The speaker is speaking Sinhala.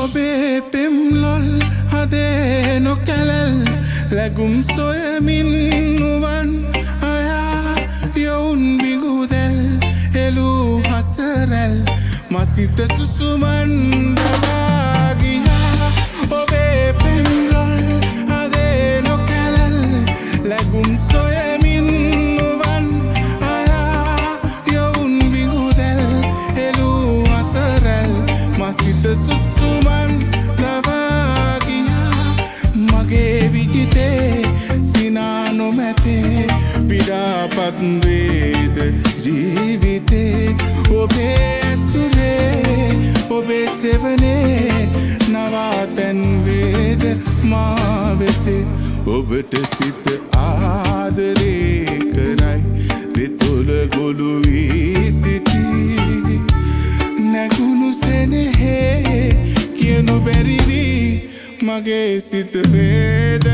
ඔබේ පෙම්ලොල් හදේ නොකැලල් ලැගුම් සොයමින් නුවන් අයා යොවුන් බිඟුදැල් එලූ හසරැල් මසිත සුසුමන් දවාගියා ඔබේ පෙම්ලොල් හදේ නොකැලල් ලැගුම් සොයමින් නුවන් අයා යොවුන් බිඟුදැල් එලූ හසරැල් මසිත සුසුමන් දවාගියා මගේ විගිතේ සිනා නොමැතේ පිඩාපත් වේද ජීවිතේ ඔබේ ඇසුරේ ඔබේ සෙවනේ නවාතැන් වේද මා වෙතේ ඔබට සිත ආදරේ කරයි දෙතොල ගොළු වී සිටී නැගුණු සෙනෙහේ කියනු බැරිවි මගේ සිත වේද